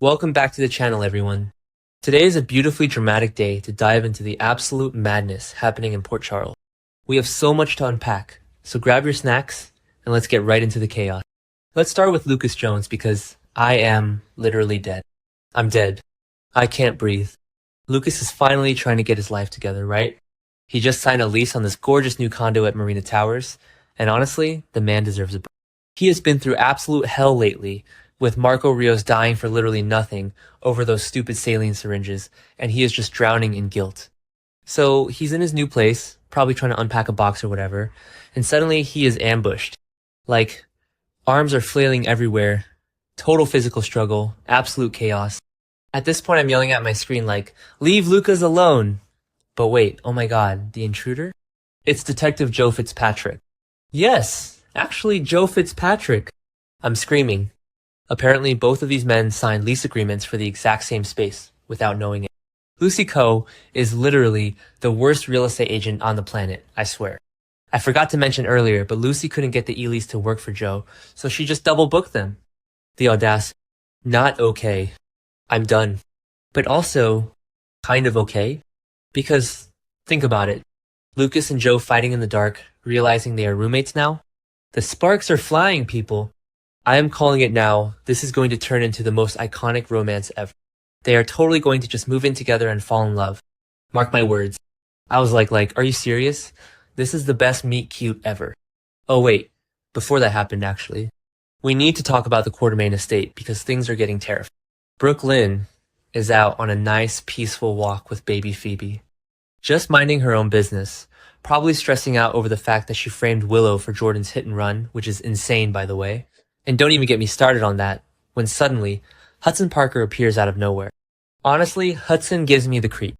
Welcome back to the channel, everyone. Today is a beautifully dramatic day to dive into the absolute madness happening in Port Charles. We have so much to unpack, so grab your snacks and let's get right into the chaos. Let's start with Lucas Jones because I am literally dead. I'm dead. I can't breathe. Lucas is finally trying to get his life together, right? He just signed a lease on this gorgeous new condo at Marina Towers, and honestly, the man deserves a break. He has been through absolute hell lately, with Marco Rios dying for literally nothing over those stupid saline syringes, and he is just drowning in guilt. So he's in his new place, probably trying to unpack a box or whatever, and suddenly he is ambushed. Like, arms are flailing everywhere, total physical struggle, absolute chaos. At this point I'm yelling at my screen like, "Leave Lucas alone!" But wait, oh my god, the intruder? It's Detective Joe Fitzpatrick. Yes, actually Joe Fitzpatrick. I'm screaming. Apparently, both of these men signed lease agreements for the exact same space without knowing it. Lucy Coe is literally the worst real estate agent on the planet, I swear. I forgot to mention earlier, but Lucy couldn't get the e-lease to work for Joe, so she just double booked them. The audacity. Not okay. I'm done. But also, kind of okay. Because, think about it. Lucas and Joe fighting in the dark, realizing they are roommates now. The sparks are flying, people. I am calling it now. This is going to turn into the most iconic romance ever. They are totally going to just move in together and fall in love. Mark my words. I was like, are you serious? This is the best meet cute ever. Oh wait, before that happened actually. We need to talk about the Quartermaine estate because things are getting terrifying. Brooke Lynn is out on a nice peaceful walk with baby Phoebe. Just minding her own business. Probably stressing out over the fact that she framed Willow for Jordan's hit and run, which is insane by the way. And don't even get me started on that, when suddenly, Hudson Parker appears out of nowhere. Honestly, Hudson gives me the creep.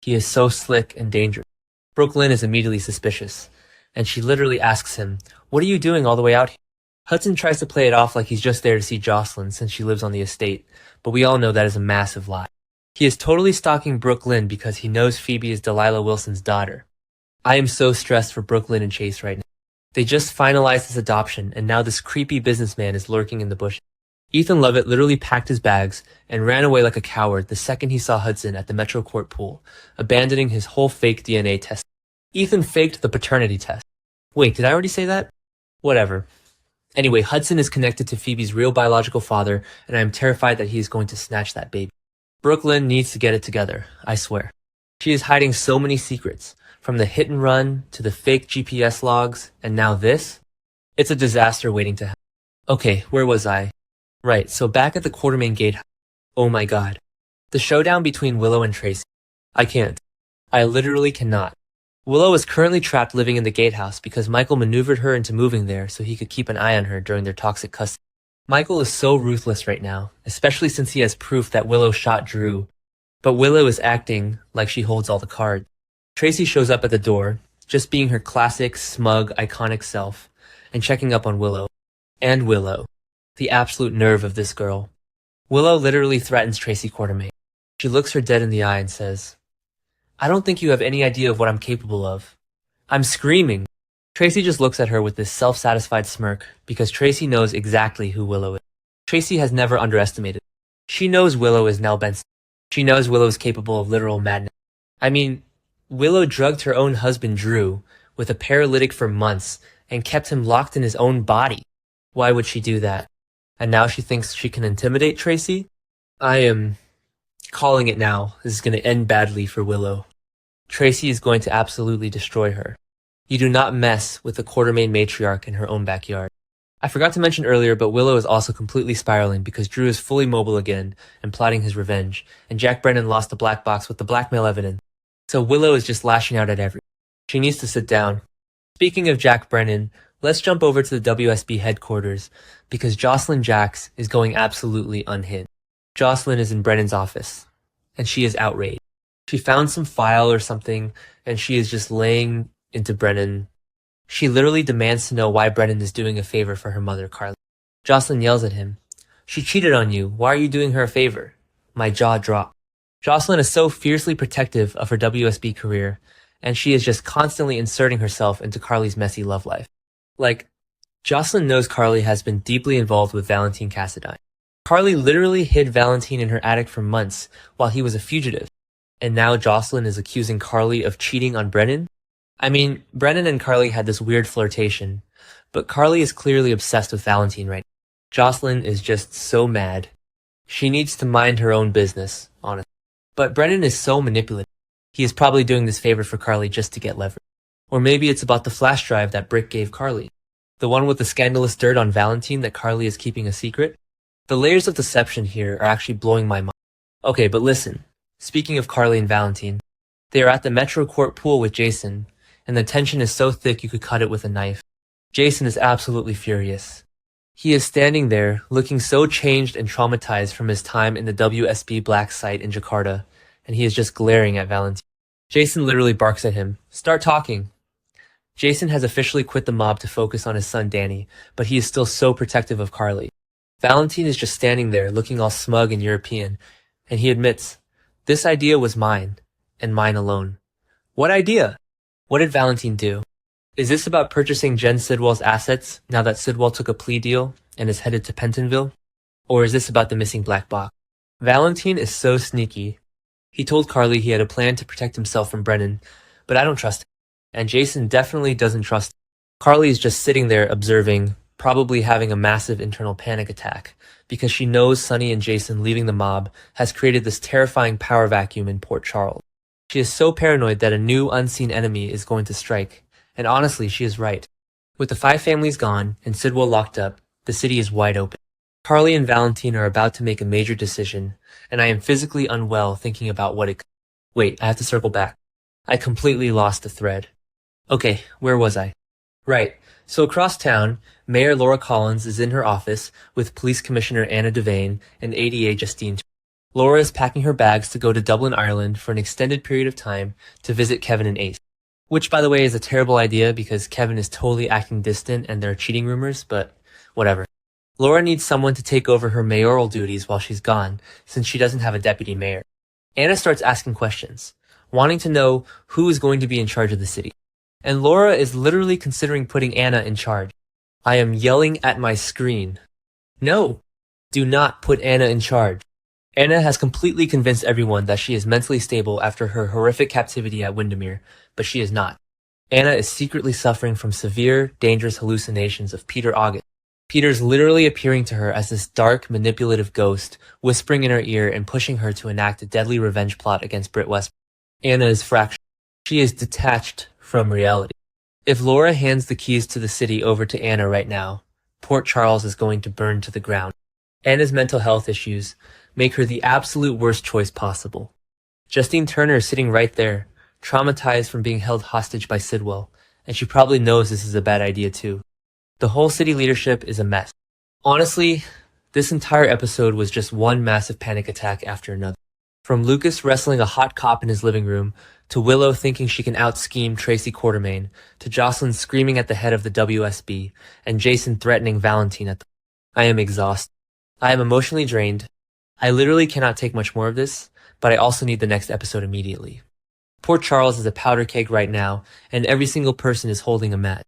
He is so slick and dangerous. Brooke Lynn is immediately suspicious, and she literally asks him, "What are you doing all the way out here?" Hudson tries to play it off like he's just there to see Jocelyn since she lives on the estate, but we all know that is a massive lie. He is totally stalking Brooke Lynn because he knows Phoebe is Delilah Wilson's daughter. I am so stressed for Brooke Lynn and Chase right now. They just finalized his adoption, and now this creepy businessman is lurking in the bush. Ethan Lovett literally packed his bags and ran away like a coward the second he saw Hudson at the Metro Court pool, abandoning his whole fake DNA test. Ethan faked the paternity test. Wait, did I already say that? Whatever. Anyway, Hudson is connected to Phoebe's real biological father, and I am terrified that he is going to snatch that baby. Brooke Lynn needs to get it together, I swear. She is hiding so many secrets. From the hit and run, to the fake GPS logs, and now this? It's a disaster waiting to happen. Okay, where was I? Right, so back at the Quartermaine gatehouse. Oh my god. The showdown between Willow and Tracy. I can't. I literally cannot. Willow is currently trapped living in the gatehouse because Michael maneuvered her into moving there so he could keep an eye on her during their toxic custody. Michael is so ruthless right now, especially since he has proof that Willow shot Drew. But Willow is acting like she holds all the cards. Tracy shows up at the door, just being her classic, smug, iconic self, and checking up on Willow. And Willow. The absolute nerve of this girl. Willow literally threatens Tracy Quartermaine. She looks her dead in the eye and says, "I don't think you have any idea of what I'm capable of." I'm screaming. Tracy just looks at her with this self-satisfied smirk because Tracy knows exactly who Willow is. Tracy has never underestimated. She knows Willow is Nell Benson. She knows Willow is capable of literal madness. I mean, Willow drugged her own husband Drew with a paralytic for months and kept him locked in his own body. Why would she do that? And now she thinks she can intimidate Tracy? I am calling it now. This is going to end badly for Willow. Tracy is going to absolutely destroy her. You do not mess with the Quartermaine matriarch in her own backyard. I forgot to mention earlier, but Willow is also completely spiraling because Drew is fully mobile again and plotting his revenge, and Jack Brennan lost the black box with the blackmail evidence. So Willow is just lashing out at everyone. She needs to sit down. Speaking of Jack Brennan, let's jump over to the WSB headquarters because Jocelyn Jacks is going absolutely unhinged. Jocelyn is in Brennan's office, and she is outraged. She found some file or something, and she is just laying into Brennan. She literally demands to know why Brennan is doing a favor for her mother, Carly. Jocelyn yells at him, "She cheated on you. Why are you doing her a favor?" My jaw dropped. Jocelyn is so fiercely protective of her WSB career, and she is just constantly inserting herself into Carly's messy love life. Like, Jocelyn knows Carly has been deeply involved with Valentine Cassadine. Carly literally hid Valentine in her attic for months while he was a fugitive. And now Jocelyn is accusing Carly of cheating on Brennan? I mean, Brennan and Carly had this weird flirtation, but Carly is clearly obsessed with Valentine right now. Jocelyn is just so mad. She needs to mind her own business, honestly. But Brennan is so manipulative. He is probably doing this favor for Carly just to get leverage. Or maybe it's about the flash drive that Brick gave Carly. The one with the scandalous dirt on Valentine that Carly is keeping a secret? The layers of deception here are actually blowing my mind. Okay, but listen. Speaking of Carly and Valentine, they are at the Metro Court pool with Jason, and the tension is so thick you could cut it with a knife. Jason is absolutely furious. He is standing there, looking so changed and traumatized from his time in the WSB Black site in Jakarta, and he is just glaring at Valentine. Jason literally barks at him, "Start talking." Jason has officially quit the mob to focus on his son Danny, but he is still so protective of Carly. Valentine is just standing there, looking all smug and European, and he admits, "This idea was mine, and mine alone." What idea? What did Valentine do? Is this about purchasing Jen Sidwell's assets now that Sidwell took a plea deal and is headed to Pentonville? Or is this about the missing black box? Valentine is so sneaky. He told Carly he had a plan to protect himself from Brennan, but I don't trust him. And Jason definitely doesn't trust him. Carly is just sitting there observing, probably having a massive internal panic attack, because she knows Sonny and Jason leaving the mob has created this terrifying power vacuum in Port Charles. She is so paranoid that a new unseen enemy is going to strike, and honestly, she is right. With the 5 families gone and Sidwell locked up, the city is wide open. Carly and Valentine are about to make a major decision, and I am physically unwell thinking about what it could. Wait, I have to circle back. I completely lost the thread. Okay, where was I? Right, so across town, Mayor Laura Collins is in her office with Police Commissioner Anna Devane and ADA Justine. Laura is packing her bags to go to Dublin, Ireland for an extended period of time to visit Kevin and Ace. Which, by the way, is a terrible idea because Kevin is totally acting distant and there are cheating rumors, but whatever. Laura needs someone to take over her mayoral duties while she's gone, since she doesn't have a deputy mayor. Anna starts asking questions, wanting to know who is going to be in charge of the city. And Laura is literally considering putting Anna in charge. I am yelling at my screen. No, do not put Anna in charge. Anna has completely convinced everyone that she is mentally stable after her horrific captivity at Windermere, but she is not. Anna is secretly suffering from severe, dangerous hallucinations of Peter August. Peter's literally appearing to her as this dark, manipulative ghost, whispering in her ear and pushing her to enact a deadly revenge plot against Britt West. Anna is fractured. She is detached from reality. If Laura hands the keys to the city over to Anna right now, Port Charles is going to burn to the ground. Anna's mental health issues make her the absolute worst choice possible. Justine Turner is sitting right there, traumatized from being held hostage by Sidwell, and she probably knows this is a bad idea too. The whole city leadership is a mess. Honestly, this entire episode was just one massive panic attack after another. From Lucas wrestling a hot cop in his living room, to Willow thinking she can out-scheme Tracy Quartermain, to Jocelyn screaming at the head of the WSB, and Jason threatening Valentine at the... I am exhausted. I am emotionally drained. I literally cannot take much more of this, but I also need the next episode immediately. Port Charles is a powder keg right now, and every single person is holding a match.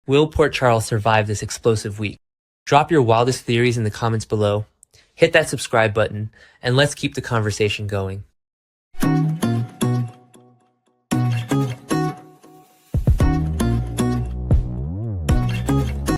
Will Port Charles survive this explosive week? Drop your wildest theories in the comments below, hit that subscribe button, and let's keep the conversation going.